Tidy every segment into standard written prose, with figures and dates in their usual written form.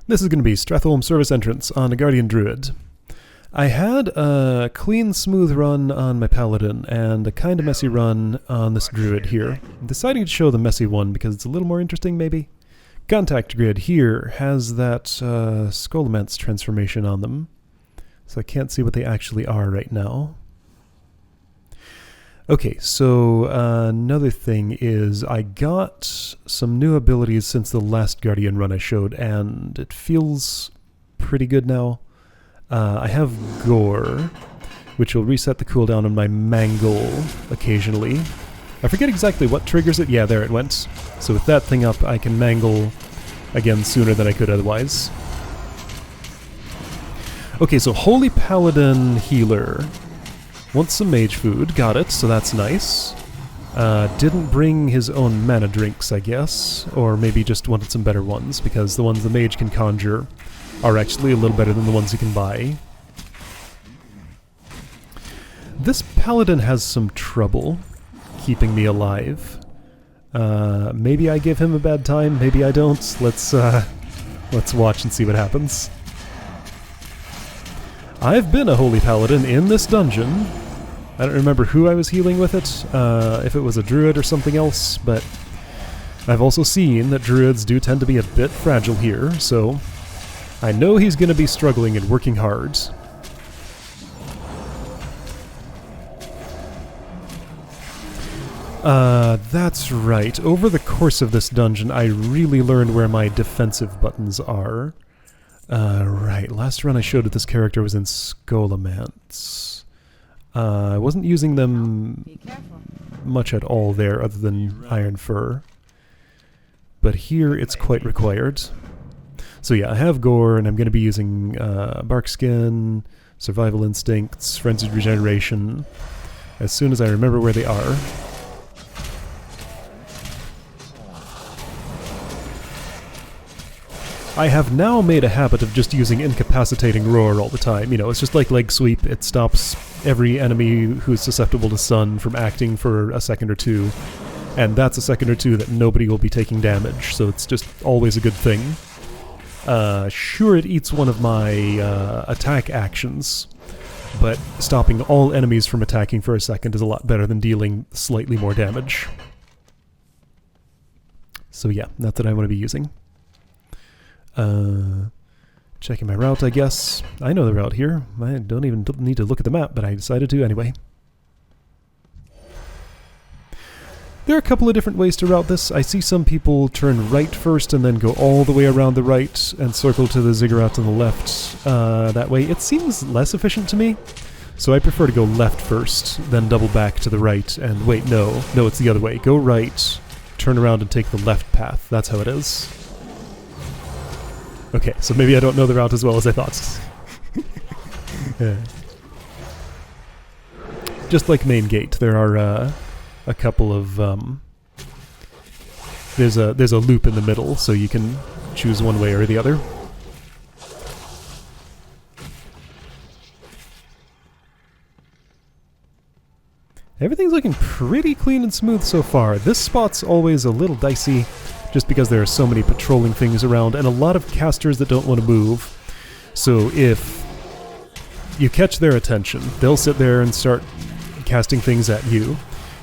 This is going to be Stratholme Service Entrance on a Guardian Druid. I had a clean, smooth run on my Paladin and a kind of messy run on this Druid here. I'm deciding to show the messy one because it's a little more interesting, maybe. Contact Grid here has that Scholomance transformation on them, so I can't see what they actually are right now. Okay, so another thing is I got some new abilities since the last Guardian run I showed, and it feels pretty good now. I have Gore, which will reset the cooldown on my Mangle occasionally. I forget exactly what triggers it. Yeah, there it went. So with that thing up, I can Mangle again sooner than I could otherwise. Okay, so Holy Paladin Healer wants some mage food, got it, so that's nice. Didn't bring his own mana drinks, I guess, or maybe just wanted some better ones, because the ones the mage can conjure are actually a little better than the ones you can buy. This paladin has some trouble keeping me alive. Maybe I give him a bad time, maybe I don't. Let's watch and see what happens. I've been a Holy Paladin in this dungeon. I don't remember who I was healing with it, if it was a Druid or something else, but I've also seen that Druids do tend to be a bit fragile here, so I know he's going to be struggling and working hard. That's right. Over the course of this dungeon, I really learned where my defensive buttons are. Right, last run I showed that this character was in Scholomance. I wasn't using them much at all there, other than Iron Fur. But here it's quite required. So yeah, I have Gore, and I'm going to be using Bark Skin, Survival Instincts, Frenzied Regeneration, as soon as I remember where they are. I have now made a habit of just using Incapacitating Roar all the time. You know, it's just like Leg Sweep. It stops every enemy who's susceptible to stun from acting for a second or two. And that's a second or two that nobody will be taking damage, so it's just always a good thing. Sure, it eats one of my attack actions, but stopping all enemies from attacking for a second is a lot better than dealing slightly more damage. So yeah, that's what I want to be using. Checking my route, I guess. I know the route here. I don't even need to look at the map, but I decided to anyway. There are a couple of different ways to route this. I see some people turn right first and then go all the way around the right and circle to the ziggurat on the left. That way it seems less efficient to me. So I prefer to go left first, then double back to the right, and wait, no, it's the other way. Go right, turn around and take the left path. That's how it is. Okay, so maybe I don't know the route as well as I thought. Yeah. Just like Main Gate, there are a couple of there's a loop in the middle, so you can choose one way or the other. Everything's looking pretty clean and smooth so far. This spot's always a little dicey, just because there are so many patrolling things around and a lot of casters that don't want to move. So if you catch their attention, they'll sit there and start casting things at you.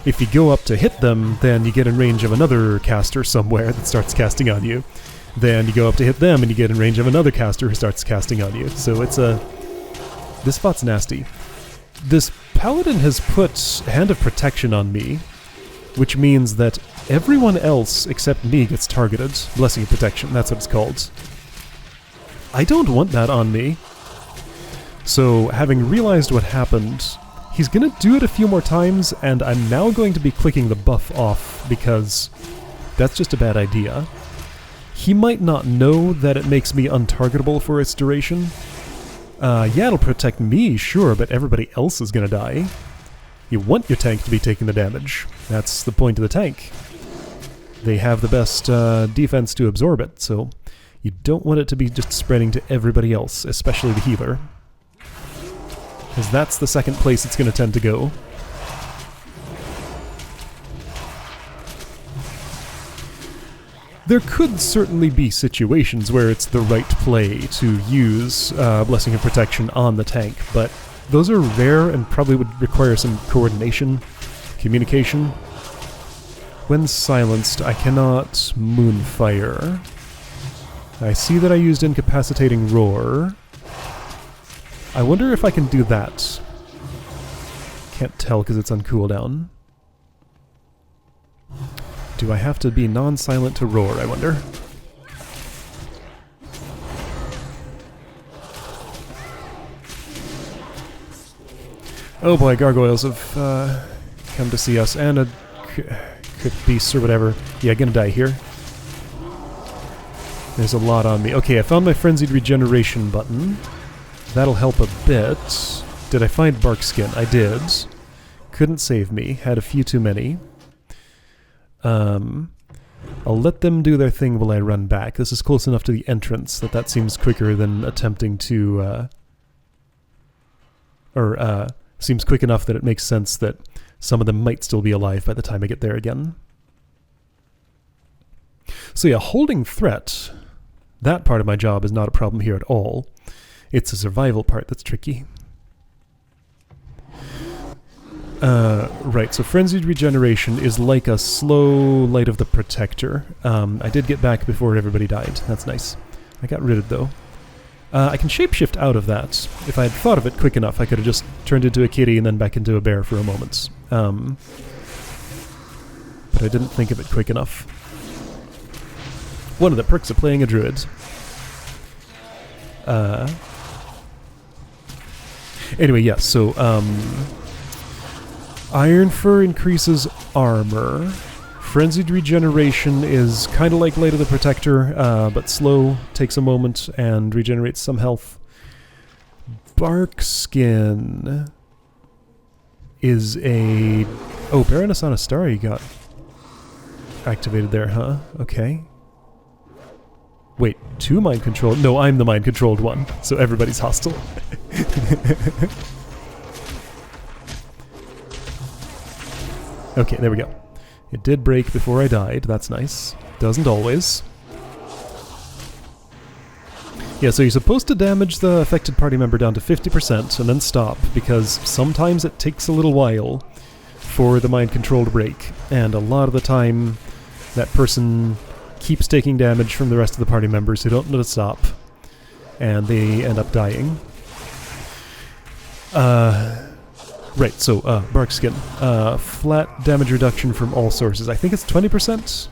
If you go up to hit them, then you get in range of another caster somewhere that starts casting on you. Then you go up to hit them and you get in range of another caster who starts casting on you. So it's this spot's nasty. This paladin has put Hand of Protection on me, which means that everyone else except me gets targeted. Blessing of Protection, that's what it's called. I don't want that on me. So, having realized what happened, he's gonna do it a few more times, and I'm now going to be clicking the buff off, because that's just a bad idea. He might not know that it makes me untargetable for its duration. Yeah, it'll protect me, sure, but everybody else is gonna die. You want your tank to be taking the damage. That's the point of the tank. They have the best defense to absorb it, so you don't want it to be just spreading to everybody else, especially the healer. Because that's the second place it's going to tend to go. There could certainly be situations where it's the right play to use Blessing of Protection on the tank, but those are rare and probably would require some coordination, communication. When silenced, I cannot Moonfire. I see that I used Incapacitating Roar. I wonder if I can do that. Can't tell because it's on cooldown. Do I have to be non-silent to roar, I wonder? Oh boy, gargoyles have come to see us, and a beast or whatever. Yeah, gonna die here. There's a lot on me. Okay, I found my Frenzied Regeneration button. That'll help a bit. Did I find Bark Skin? I did. Couldn't save me. Had a few too many. I'll let them do their thing while I run back. This is close enough to the entrance that seems quicker than attempting to... seems quick enough that it makes sense that some of them might still be alive by the time I get there again. So yeah, holding threat, that part of my job is not a problem here at all. It's the survival part that's tricky. Right, so Frenzied Regeneration is like a slow Light of the Protector. I did get back before everybody died. That's nice. I got rid of it, though. I can shapeshift out of that. If I had thought of it quick enough, I could have just turned into a kitty and then back into a bear for a moment. But I didn't think of it quick enough. One of the perks of playing a druid. Anyway, yes, so, Iron Fur increases armor. Frenzied Regeneration is kind of like Light of the Protector, but slow, takes a moment, and regenerates some health. Bark Skin is a... Oh, Baroness on Astari got activated there, huh? Okay. Wait, 2 mind control? No, I'm the mind controlled one, so everybody's hostile. Okay, there we go. It did break before I died, that's nice. Doesn't always. Yeah, so you're supposed to damage the affected party member down to 50% and then stop, because sometimes it takes a little while for the mind control to break, and a lot of the time that person keeps taking damage from the rest of the party members who don't know to stop, and they end up dying. Right, so, Bark Skin. Flat damage reduction from all sources. I think it's 20%?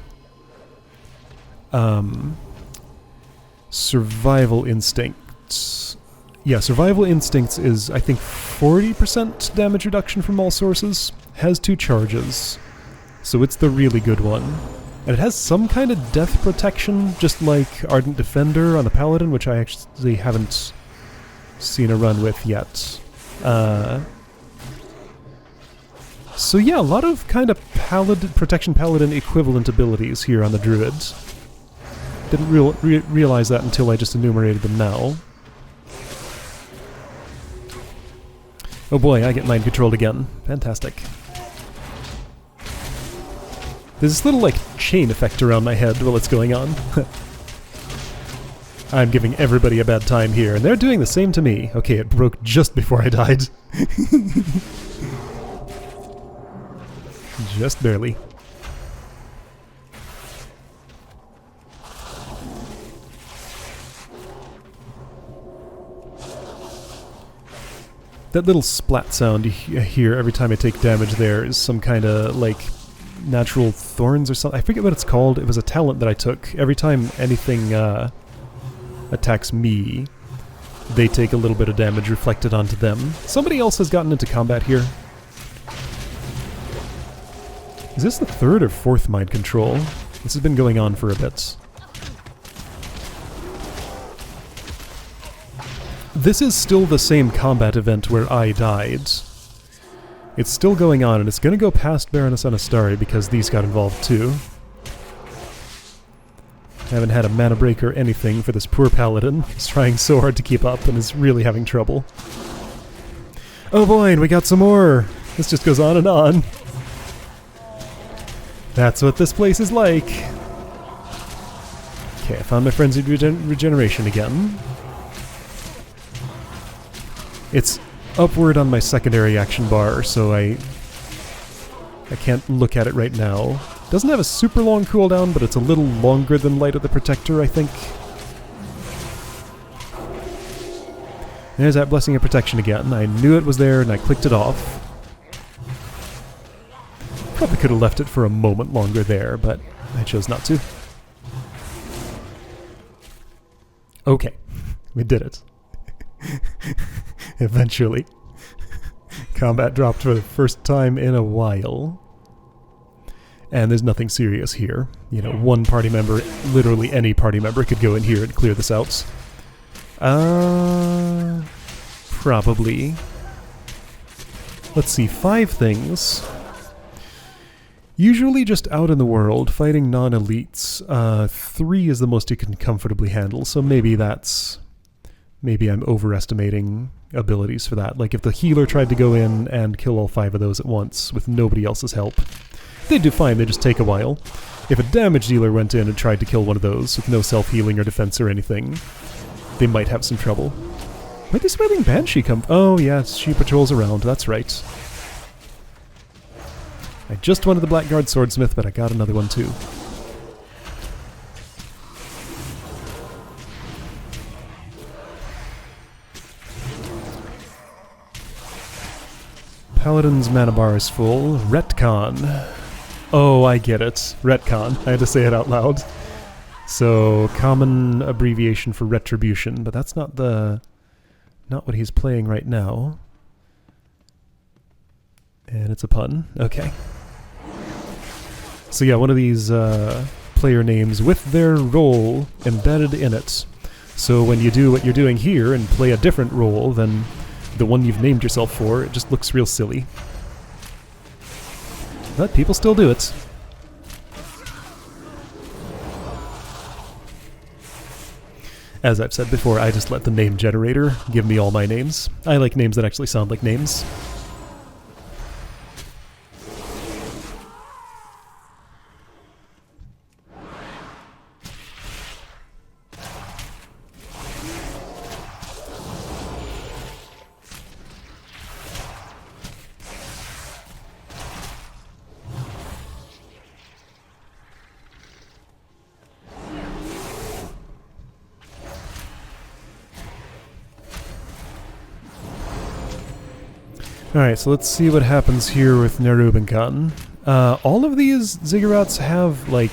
Survival Instincts. Yeah, Survival Instincts is, I think, 40% damage reduction from all sources. Has 2 charges. So it's the really good one. And it has some kind of death protection, just like Ardent Defender on the Paladin, which I actually haven't seen a run with yet. So yeah, a lot of kind of Protection Paladin equivalent abilities here on the Druid. Didn't realize that until I just enumerated them now. Oh boy, I get mind controlled again. Fantastic. There's this little, like, chain effect around my head while it's going on. I'm giving everybody a bad time here, and they're doing the same to me. Okay, it broke just before I died. Just barely. That little splat sound you hear every time I take damage there is some kind of, like, natural thorns or something. I forget what it's called. It was a talent that I took. Every time anything attacks me, they take a little bit of damage reflected onto them. Somebody else has gotten into combat here. Is this the 3rd or 4th mind control? This has been going on for a bit. This is still the same combat event where I died. It's still going on, and it's going to go past Baroness on Astari because these got involved too. I haven't had a mana break or anything for this poor paladin. He's trying so hard to keep up and is really having trouble. Oh boy, and we got some more! This just goes on and on. That's what this place is like. Okay, I found my frenzied regeneration again. It's upward on my secondary action bar, so I can't look at it right now. Doesn't have a super long cooldown, but it's a little longer than Light of the Protector, I think. There's that Blessing of Protection again. I knew it was there and I clicked it off. Probably could have left it for a moment longer there, but I chose not to. Okay, we did it. Eventually. Combat dropped for the first time in a while. And there's nothing serious here. You know, one party member, literally any party member could go in here and clear this out. Probably. Let's see, 5 things. Usually just out in the world, fighting non-elites. 3 is the most you can comfortably handle, so maybe that's... Maybe I'm overestimating abilities for that. Like if the healer tried to go in and kill all 5 of those at once with nobody else's help, they'd do fine, they just take a while. If a damage dealer went in and tried to kill one of those with no self-healing or defense or anything, they might have some trouble. Where'd this Wailing Banshee come from? Oh yeah, she patrols around, that's right. I just wanted the Blackguard Swordsmith, but I got another one too. Paladin's mana bar is full. Retcon. Oh, I get it. Retcon. I had to say it out loud. So, common abbreviation for retribution, but that's not what he's playing right now. And it's a pun. Okay. So yeah, one of these player names with their role embedded in it. So when you do what you're doing here and play a different role than the one you've named yourself for, it just looks real silly. But people still do it. As I've said before, I just let the name generator give me all my names. I like names that actually sound like names. Alright, so let's see what happens here with Nerubenkan. All of these ziggurats have, like,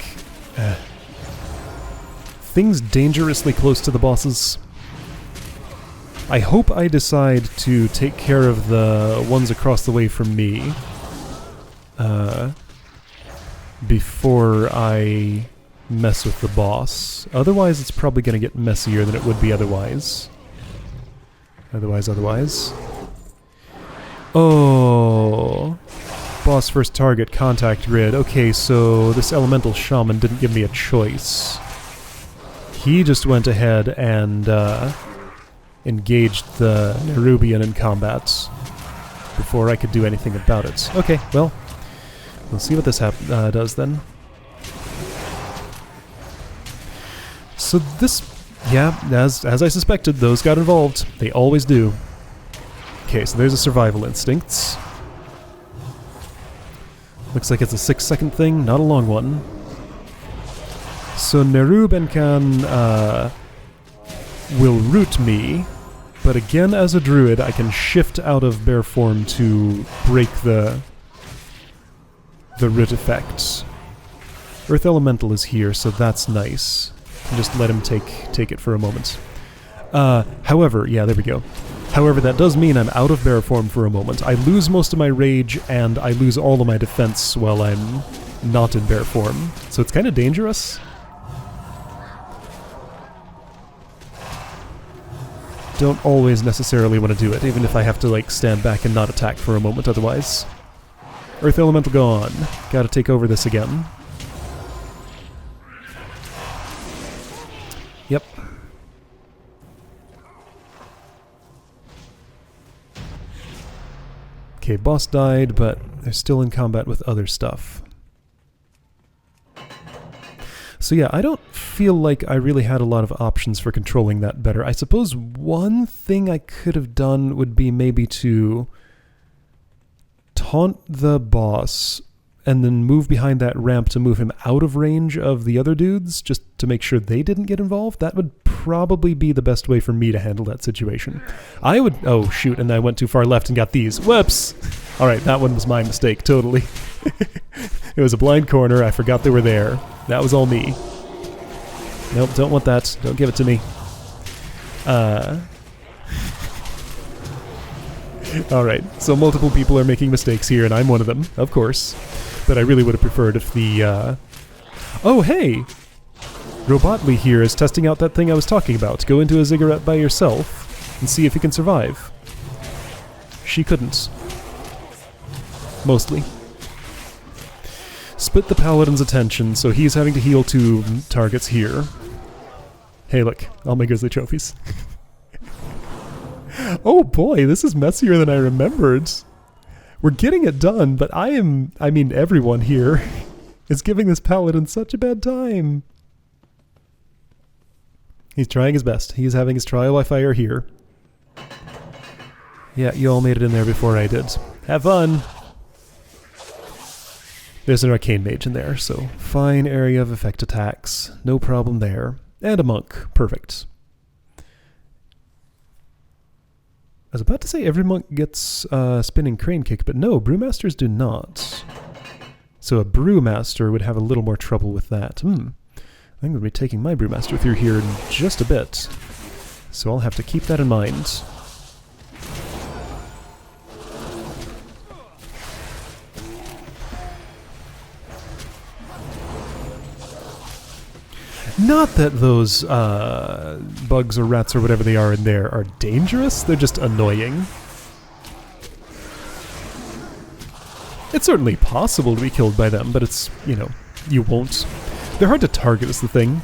things dangerously close to the bosses. I hope I decide to take care of the ones across the way from me before I mess with the boss. Otherwise, it's probably going to get messier than it would be otherwise. Otherwise. Oh, boss first target, contact grid. Okay, so this elemental shaman didn't give me a choice. He just went ahead and engaged the Nerubian in combat before I could do anything about it. Okay, well, we'll see what this does then. So this, yeah, as I suspected, those got involved. They always do. Okay, so there's a survival instincts. Looks like it's a 6-second thing, not a long one. So Nerubenkan will root me, but again as a druid I can shift out of bear form to break the root effect. Earth Elemental is here, so that's nice. Just let him take it for a moment. However, yeah, there we go. However, that does mean I'm out of bear form for a moment. I lose most of my rage, and I lose all of my defense while I'm not in bear form. So it's kind of dangerous. Don't always necessarily want to do it, even if I have to, like, stand back and not attack for a moment otherwise. Earth Elemental gone. Gotta take over this again. Yep. Okay, boss died, but they're still in combat with other stuff. So yeah, I don't feel like I really had a lot of options for controlling that better. I suppose one thing I could have done would be maybe to taunt the boss and then move behind that ramp to move him out of range of the other dudes, just to make sure they didn't get involved. That would probably be the best way for me to handle that situation. I would... Oh, shoot, and I went too far left and got these. Whoops! Alright, that one was my mistake, totally. It was a blind corner, I forgot they were there. That was all me. Nope, don't want that. Don't give it to me. Alright, so multiple people are making mistakes here, and I'm one of them, of course. But I really would have preferred if the, Oh, hey! Robotly here is testing out that thing I was talking about. Go into a ziggurat by yourself and see if you can survive. She couldn't. Mostly. Split the paladin's attention, so he's having to heal 2 targets here. Hey look, all my grizzly trophies. Oh boy, this is messier than I remembered. We're getting it done, but I mean everyone here is giving this paladin such a bad time. He's trying his best. He's having his trial by fire here. Yeah, you all made it in there before I did. Have fun! There's an arcane mage in there, so fine area of effect attacks. No problem there. And a monk. Perfect. I was about to say every monk gets spinning crane kick, but no, brewmasters do not. So a brewmaster would have a little more trouble with that. I'm going to be taking my brewmaster through here in just a bit. So I'll have to keep that in mind. Not that those bugs or rats or whatever they are in there are dangerous, they're just annoying. It's certainly possible to be killed by them, but it's, you know, you won't. They're hard to target is the thing.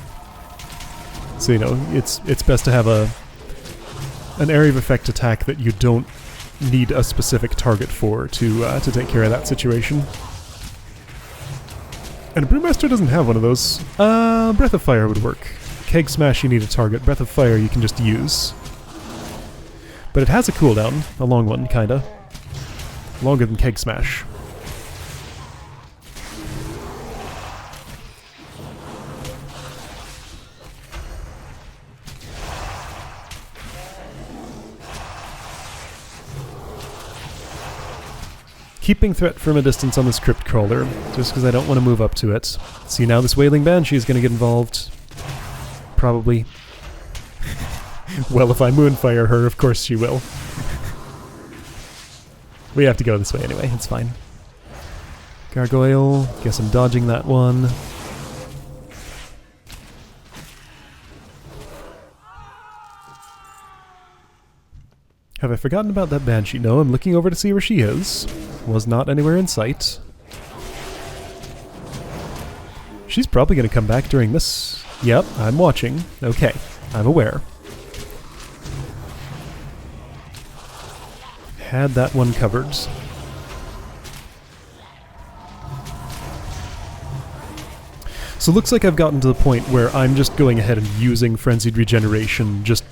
So, you know, it's best to have an area of effect attack that you don't need a specific target for to take care of that situation. And a Brewmaster doesn't have one of those. Breath of Fire would work. Keg Smash you need a target. Breath of Fire you can just use. But it has a cooldown. A long one, kinda. Longer than Keg Smash. Keeping threat from a distance on this crypt crawler, just because I don't want to move up to it. See, now this Wailing Banshee is going to get involved. Probably. Well, if I Moonfire her, of course she will. We have to go this way anyway, it's fine. Gargoyle, guess I'm dodging that one. Have I forgotten about that Banshee? No, I'm looking over to see where she is. Was not anywhere in sight. She's probably going to come back during this. Yep, I'm watching. Okay, I'm aware. Had that one covered. So it looks like I've gotten to the point where I'm just going ahead and using Frenzied Regeneration just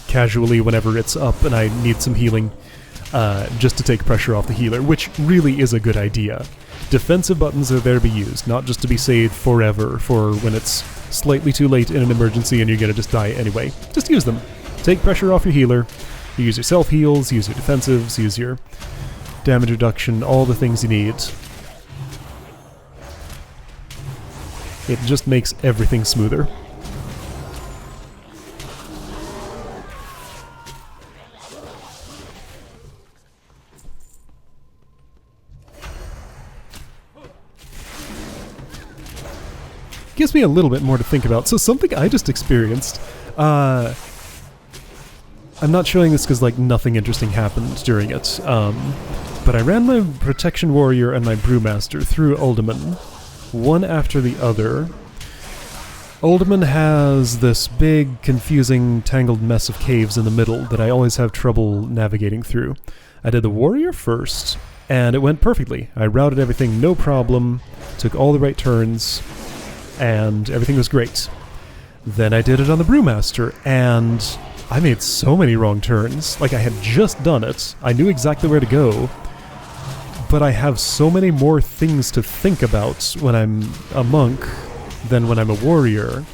casually whenever it's up and I need some healing. Just to take pressure off the healer, which really is a good idea. Defensive buttons are there to be used, not just to be saved forever for when it's slightly too late in an emergency and you're gonna just die anyway. Just use them. Take pressure off your healer. You use your self-heals, use your defensives, use your damage reduction, all the things you need. It just makes everything smoother. Gives me a little bit more to think about. So something I just experienced, I'm not showing this because like nothing interesting happened during it, but I ran my Protection Warrior and my Brewmaster through Uldaman, one after the other. Uldaman has this big, confusing, tangled mess of caves in the middle that I always have trouble navigating through. I did the Warrior first, and it went perfectly. I routed everything, no problem, took all the right turns. and everything was great. Then I did it on the Brewmaster, and I made so many wrong turns. Like, I had just done it, I knew exactly where to go, but I have so many more things to think about when I'm a monk than when I'm a warrior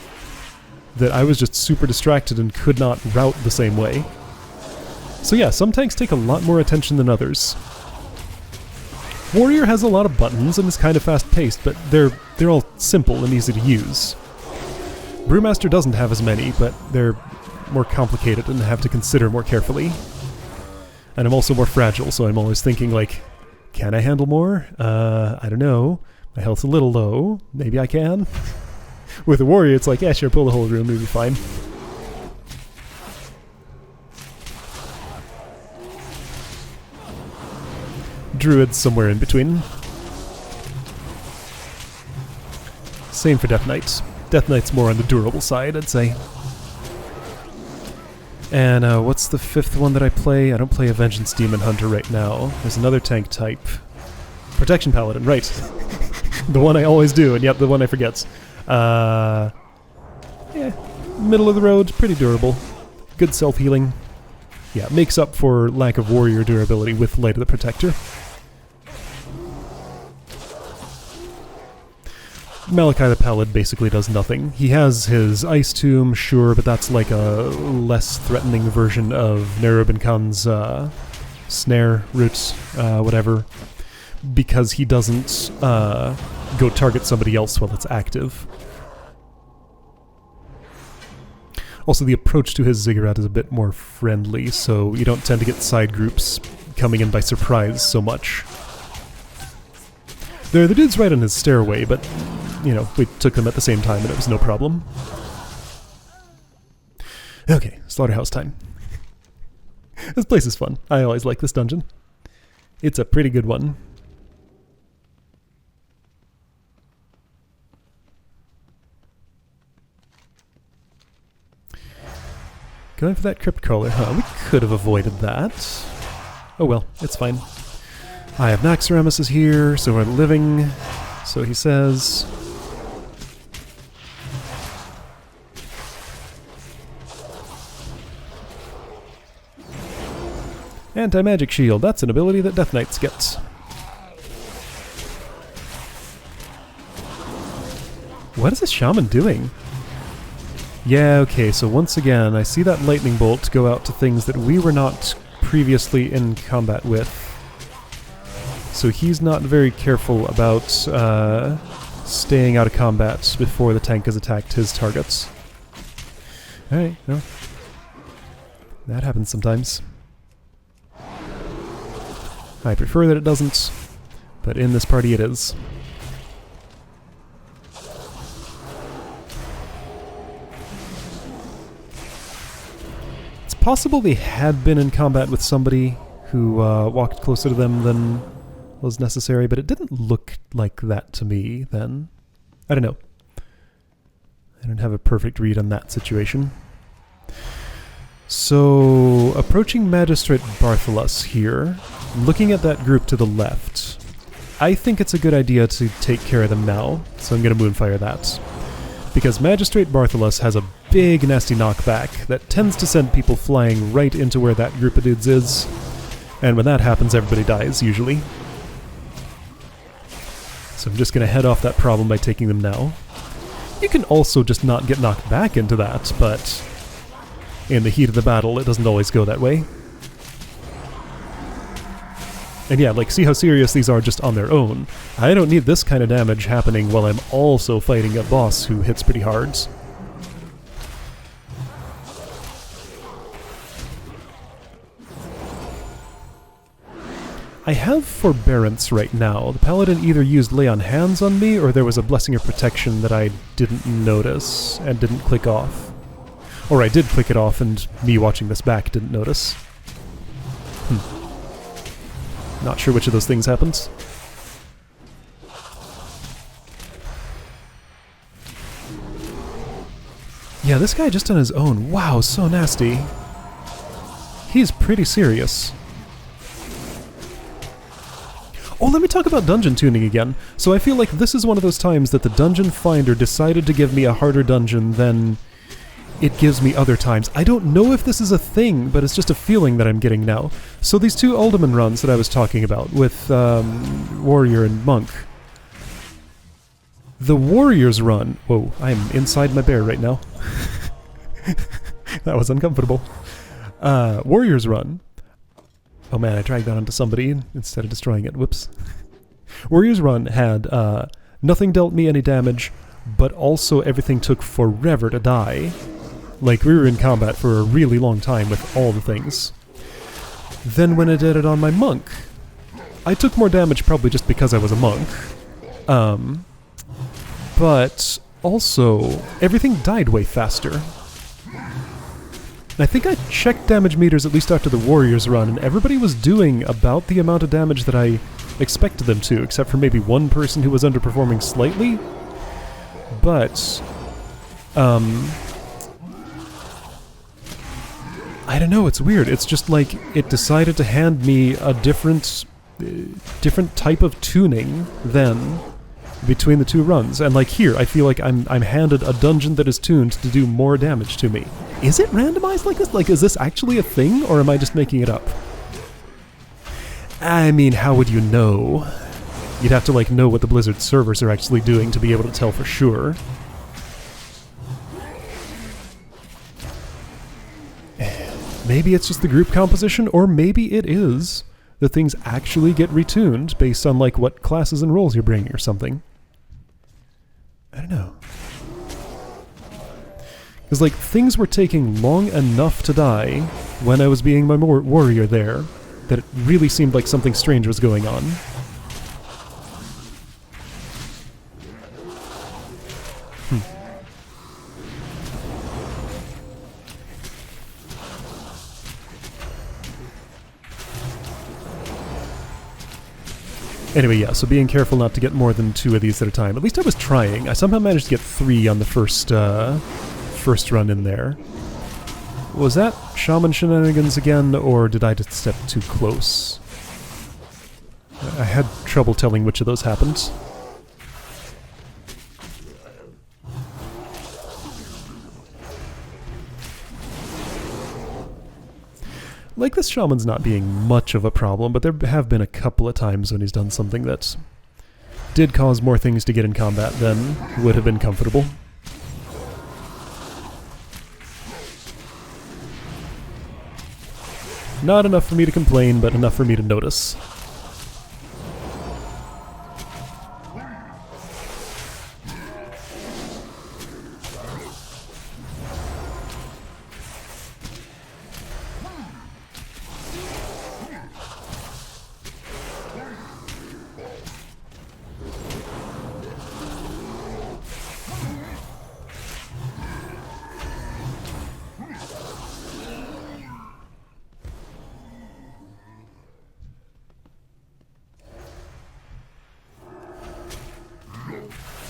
that I was just super distracted and could not route the same way. So yeah, some tanks take a lot more attention than others. Warrior has a lot of buttons and is kind of fast-paced, but they're all simple and easy to use. Brewmaster doesn't have as many, but they're more complicated and have to consider more carefully. And I'm also more fragile, so I'm always thinking like, can I handle more? I don't know. My health's a little low. Maybe I can. With a warrior, it's like, yeah, sure, pull the whole room, it'll be fine. Druid's somewhere in between. Same for Death Knight. Death Knight's more on the durable side, I'd say. And what's the fifth one that I play? I don't play a Vengeance Demon Hunter right now. There's another tank type. Protection Paladin, right. The one I always do, and yet the one I forget. Yeah, middle of the road, pretty durable. Good self-healing. Yeah, makes up for lack of warrior durability with Light of the Protector. Malachi the Pallid basically does nothing. He has his Ice Tomb, sure, but that's like a less threatening version of Nerubin Khan's Snare, Roots, whatever, because he doesn't go target somebody else while it's active. Also, the approach to his Ziggurat is a bit more friendly, so you don't tend to get side groups coming in by surprise so much. There are the dudes right on his stairway, but, you know, we took them at the same time and it was no problem. Okay, Slaughterhouse time. This place is fun. I always like this dungeon. It's a pretty good one. Going for that Crypt Crawler, huh? We could have avoided that. Oh well, it's fine. I have Naxxramas is here, so we're living. So he says. Anti-magic shield, that's an ability that Death Knights get. What is this shaman doing? Yeah, okay, so once again, I see that lightning bolt go out to things that we were not previously in combat with. So he's not very careful about staying out of combat before the tank has attacked his targets. Alright, well, that happens sometimes. I prefer that it doesn't, but in this party it is. It's possible they had been in combat with somebody who walked closer to them than was necessary, but it didn't look like that to me then. I don't know. I don't have a perfect read on that situation. So, approaching Magistrate Bartholus here, looking at that group to the left, I think it's a good idea to take care of them now, so I'm going to Moonfire that. Because Magistrate Bartholus has a big nasty knockback that tends to send people flying right into where that group of dudes is, and when that happens everybody dies, usually. So I'm just going to head off that problem by taking them now. You can also just not get knocked back into that, but in the heat of the battle it doesn't always go that way. And yeah, like, see how serious these are just on their own. I don't need this kind of damage happening while I'm also fighting a boss who hits pretty hard. I have Forbearance right now. The Paladin either used Lay on Hands on me, or there was a Blessing of Protection that I didn't notice and didn't click off. Or I did click it off and me watching this back didn't notice. Not sure which of those things happens. Yeah, this guy just on his own. Wow, so nasty. He's pretty serious. Oh, let me talk about dungeon tuning again. So I feel like this is one of those times that the dungeon finder decided to give me a harder dungeon than it gives me other times. I don't know if this is a thing, but it's just a feeling that I'm getting now. So these two Alderman runs that I was talking about with Warrior and Monk. The Warrior's run... Whoa, I'm inside my bear right now. That was uncomfortable. Warrior's run. Oh man, I dragged that onto somebody instead of destroying it. Whoops. Warrior's run had nothing dealt me any damage, but also everything took forever to die. Like, we were in combat for a really long time with all the things. Then when I did it on my monk, I took more damage probably just because I was a monk. But also, everything died way faster. And I think I checked damage meters at least after the Warriors run, and everybody was doing about the amount of damage that I expected them to, except for maybe one person who was underperforming slightly. But, I don't know, it's weird. It's just like it decided to hand me a different type of tuning then between the two runs. And like here, I feel like I'm handed a dungeon that is tuned to do more damage to me. Is it randomized like this? Like, is this actually a thing, or am I just making it up? I mean, how would you know? You'd have to like know what the Blizzard servers are actually doing to be able to tell for sure. Maybe it's just the group composition, or maybe it is that things actually get retuned based on like what classes and roles you're bringing or something. I don't know. Because like things were taking long enough to die when I was being my warrior there that it really seemed like something strange was going on. Anyway, yeah, so being careful not to get more than 2 of these at a time. At least I was trying. I somehow managed to get 3 on the first run in there. Was that shaman shenanigans again, or did I just step too close? I had trouble telling which of those happened. Like, this shaman's not being much of a problem, but there have been a couple of times when he's done something that did cause more things to get in combat than would have been comfortable. Not enough for me to complain, but enough for me to notice.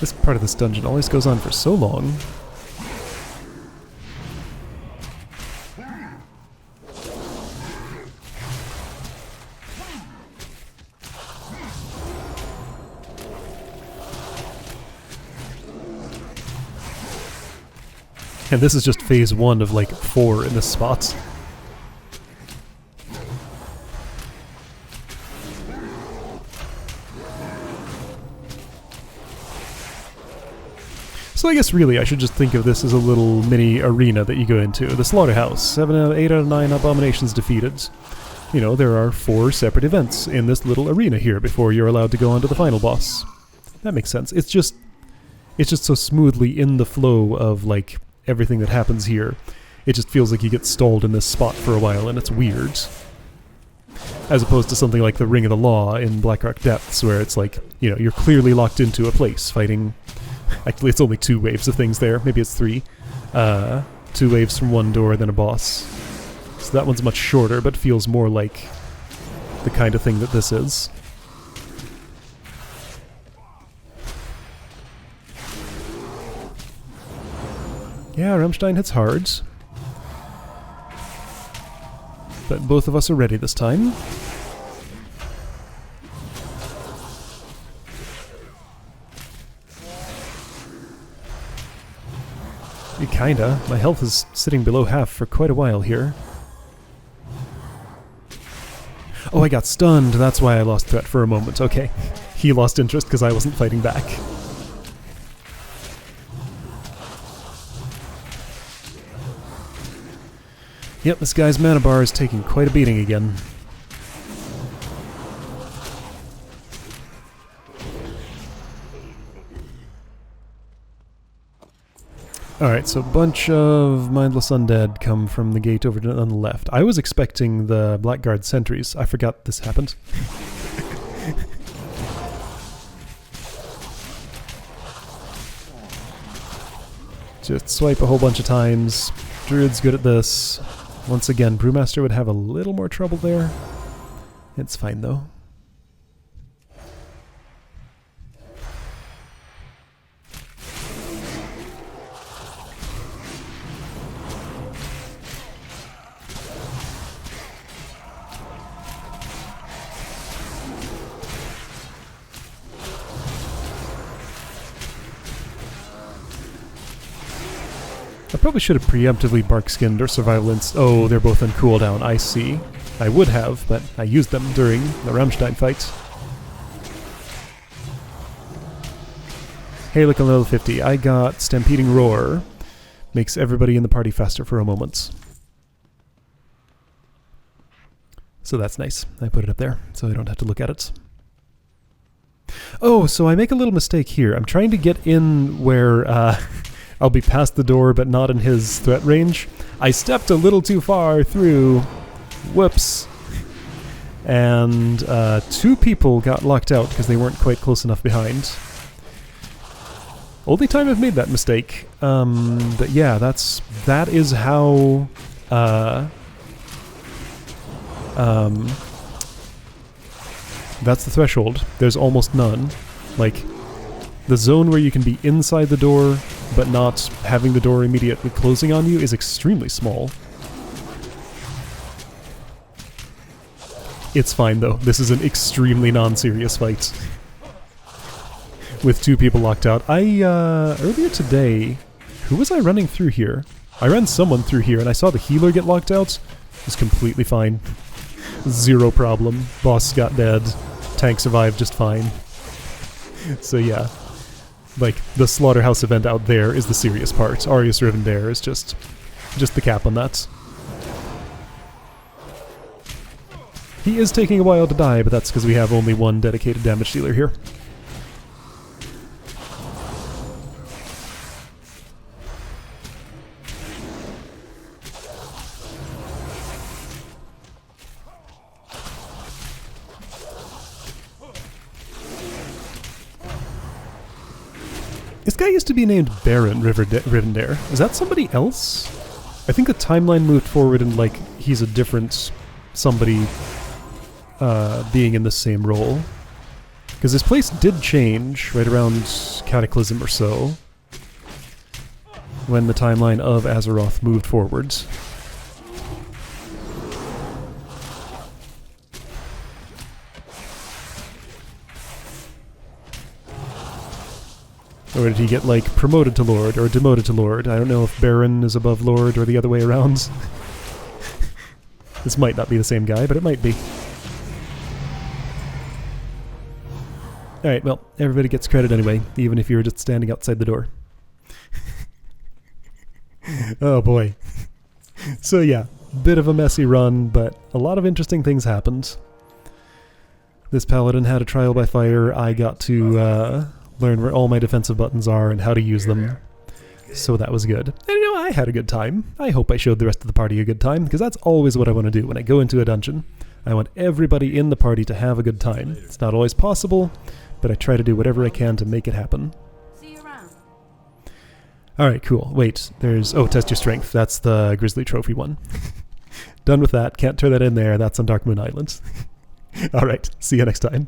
This part of this dungeon always goes on for so long. And this is just phase 1 of like 4 in this spot. So I guess really I should just think of this as a little mini arena that you go into. The Slaughterhouse, 8 out of 9 abominations defeated. You know, there are 4 separate events in this little arena here before you're allowed to go on to the final boss. That makes sense. It's just so smoothly in the flow of like everything that happens here. It just feels like you get stalled in this spot for a while and it's weird. As opposed to something like the Ring of the Law in Blackrock Depths, where it's like, you know, you're clearly locked into a place fighting. Actually, it's only 2 waves of things there. Maybe it's 3. 2 waves from one door, then a boss. So that one's much shorter, but feels more like the kind of thing that this is. Yeah, Rammstein hits hard. But both of us are ready this time. Kinda. My health is sitting below half for quite a while here. Oh, I got stunned. That's why I lost threat for a moment. Okay. He lost interest because I wasn't fighting back. Yep, this guy's mana bar is taking quite a beating again. Alright, so a bunch of mindless undead come from the gate over on the left. I was expecting the Blackguard sentries. I forgot this happened. Just swipe a whole bunch of times. Druid's good at this. Once again, Brewmaster would have a little more trouble there. It's fine though. I probably should have preemptively bark-skinned or survival inst. Oh, they're both on cooldown. I see. I would have, but I used them during the Rammstein fight. Hey, look, on level 50. I got Stampeding Roar. Makes everybody in the party faster for a moment. So that's nice. I put it up there, so I don't have to look at it. Oh, so I make a little mistake here. I'm trying to get in where I'll be past the door, but not in his threat range. I stepped a little too far through. Whoops. And 2 people got locked out because they weren't quite close enough behind. Only time I've made that mistake. But yeah, that is how that's the threshold. There's almost none. Like, the zone where you can be inside the door but not having the door immediately closing on you is extremely small. It's fine though. This is an extremely non-serious fight. With 2 people locked out. Earlier today, who was I running through here? I ran someone through here and I saw the healer get locked out. It was completely fine. Zero problem. Boss got dead. Tank survived just fine. So yeah. Like, the slaughterhouse event out there is the serious part. Arius Riven there is just the cap on that. He is taking a while to die, but that's because we have only one dedicated damage dealer here. This guy used to be named Baron Rivendare. Is that somebody else? I think the timeline moved forward and, like, he's a different somebody being in the same role. Because this place did change right around Cataclysm or so, when the timeline of Azeroth moved forwards. Or did he get, like, promoted to Lord, or demoted to Lord? I don't know if Baron is above Lord, or the other way around. This might not be the same guy, but it might be. Alright, well, everybody gets credit anyway, even if you were just standing outside the door. Oh boy. So yeah, bit of a messy run, but a lot of interesting things happened. This paladin had a trial by fire. I got to learn where all my defensive buttons are and how to use them. So that was good. And you know, I had a good time. I hope I showed the rest of the party a good time, because that's always what I want to do when I go into a dungeon. I want everybody in the party to have a good time. It's not always possible, but I try to do whatever I can to make it happen. See you around. Alright, cool. Wait, there's... Oh, test your strength. That's the Grizzly Trophy one. Done with that. Can't turn that in there. That's on Dark Moon Island. Alright, see you next time.